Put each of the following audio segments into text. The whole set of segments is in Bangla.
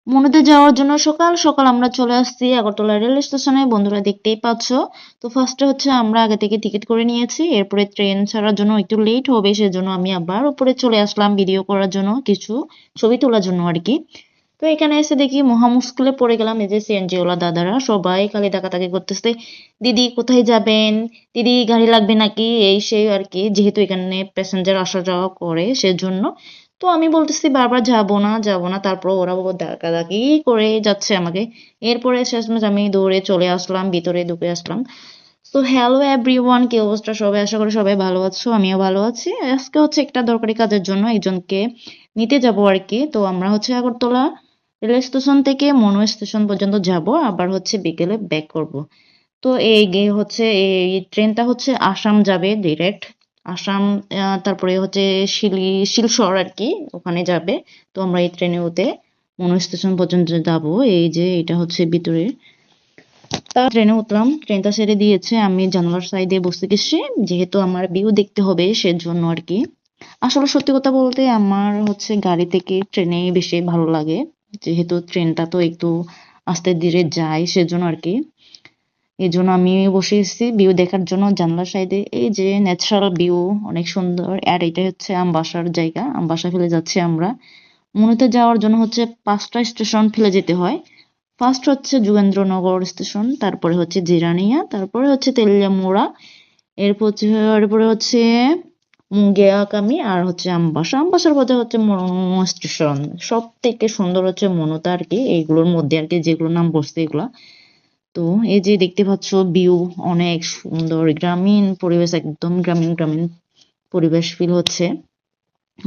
মনুতে যাওয়ার জন্য সকাল সকাল আমরা চলে আসছি আগরতলা রেল স্টেশনে, বন্ধুরা দেখতেই পাচ্ছ। তো ফার্স্টে হচ্ছে আমরা আগে থেকে টিকিট করে নিয়েছি, এরপরে ট্রেন ছাড়ার জন্য একটু লেট হবে, সেজন্য আমি আবার উপরে চলে আসলাম ভিডিও করার জন্য, কিছু ছবি তোলার জন্য আর কি। তো এখানে এসে দেখি মহা মুশকিলে পড়ে গেলাম, এই যে সিএনজি ওলা দাদারা সবাই খালি তাকাতাকি করতেছে, দিদি কোথায় যাবেন, দিদি গাড়ি লাগবে নাকি, এই সেই আর কি, যেহেতু এখানে প্যাসেঞ্জার আসা যাওয়া করে সেজন্য। তো আমি বলতেছি বারবার যাবো না যাবো না, তারপর ওরা বাবা ডাকাডাকি করে যাচ্ছে আমাকে। এরপরে শেষমেশ আমি দৌড়ে চলে আসলাম, ভিতরে ঢুকে আসলাম। তো হ্যালো এভরিওয়ান, কি অবস্থা সবাই, আশা করি সবাই ভালো আছো, আমিও ভালো আছি। আজকে হচ্ছে একটা দরকারি কাজের জন্য একজনকে নিতে যাব আর কি। তো আমরা হচ্ছে আগরতলা রেল স্টেশন থেকে মনো স্টেশন পর্যন্ত যাব, আবার হচ্ছে বিকেলে ব্যাক করব। তো হচ্ছে এই ট্রেনটা হচ্ছে আসাম যাবে ডিরেক্ট, আসাম। তারপরে হচ্ছে শিলচর আর কি, ওখানে যাবে। তো আমরা এই ট্রেনে উঠে মনো স্টেশন পর্যন্ত যাব। এই যে এটা হচ্ছে ভিতরে। তা ট্রেনে উঠলাম, ট্রেনটা ছেড়ে দিয়েছে, আমি জানালার সাইডে বসে গেছি, যেহেতু আমার ভিউ দেখতে হবে সেজন্য আর কি। আসলে সত্যি কথা বলতে আমার হচ্ছে গাড়ি থেকে ট্রেনে বেশি ভালো লাগে, যেহেতু ট্রেনটা তো একটু আস্তে ধীরে যায় সেজন্য আর কি। এই জন্য আমি বসে এসেছি ভিউ দেখার জন্য জানলার সাইডে, এই যে ন্যাচারাল ভিউ অনেক সুন্দর। আর এটা হচ্ছে আমবাসার জায়গা, আমবাসা ফেলে যাচ্ছে আমরা। মনুতে যাওয়ার জন্য হচ্ছে 5টা স্টেশন ফেলে যেতে হয়। ফার্স্ট হচ্ছে যোগেন্দ্রনগর স্টেশন, তারপরে হচ্ছে জিরানিয়া, তারপরে হচ্ছে তেলিয়ামুড়া, এরপরে হচ্ছে মুঙ্গিয়াকামি, আর হচ্ছে আমবাসা। আমবাসার পথে হচ্ছে মনু স্টেশন। সব থেকে সুন্দর হচ্ছে মনুতা আর কি, এইগুলোর মধ্যে আর কি, যেগুলোর নাম বলছে এগুলা। তো এই যে দেখতে পাচ্ছ ভিউ অনেক সুন্দর, গ্রামীণ পরিবেশ, একদম গ্রামীণ গ্রামীণ পরিবেশ ফিল হচ্ছে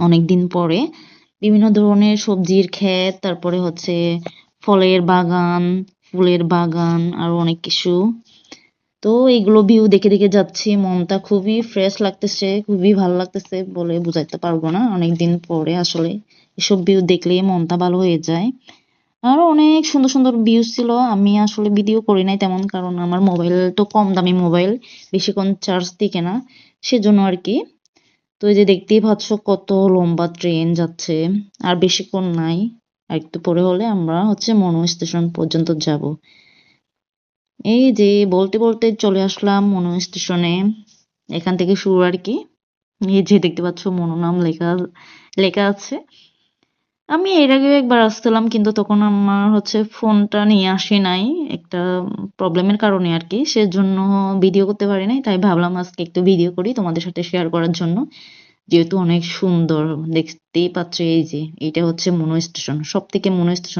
অনেকদিন পরে। বিভিন্ন ধরনের সবজির ক্ষেত, তারপরে হচ্ছে ফলের বাগান, ফুলের বাগান, আরো অনেক কিছু। তো এইগুলো ভিউ দেখে দেখে যাচ্ছি, মনটা খুবই ফ্রেশ লাগতেছে, খুবই ভালো লাগতেছে, বলে বুঝাইতে পারবো না। অনেকদিন পরে আসলে এসব ভিউ দেখলেই মনটা ভালো হয়ে যায়। আরো অনেক সুন্দর সুন্দর ভিউ ছিল, আমি আসলে ভিডিও করি নাই তেমন, কারণ আমার মোবাইল তো কম দামি মোবাইল, বেশিক্ষণ চার্জ টিকে না, সেজন্য আর কি। তো এই যে দেখতেই পাচ্ছ কত লম্বা ট্রেন যাচ্ছে, আর বেশিক্ষণ নাই, আর একটু পরে হলে আমরা হচ্ছে মনো স্টেশন পর্যন্ত যাব। এই যে বলতে বলতে চলে আসলাম মনো স্টেশনে, এখান থেকে শুরু আর কি। এই যে দেখতে পাচ্ছ মনো নাম লেখা লেখা আছে। আমি এর আগেও একবার আসছিলাম, কিন্তু তখন আমার হচ্ছে ফোনটা নিয়ে আসি নাই, একটা প্রবলেমের কারণে আর কি, সেজন্য ভিডিও করতে পারি নাই। তাই ভাবলাম আজকে একটু ভিডিও করি তোমাদের সাথে শেয়ার করার জন্য, যেহেতু অনেক সুন্দর। দেখতেই পাচ্ছ এই যে এটা হচ্ছে মনো স্টেশন, সব থেকে মনো স্টেশন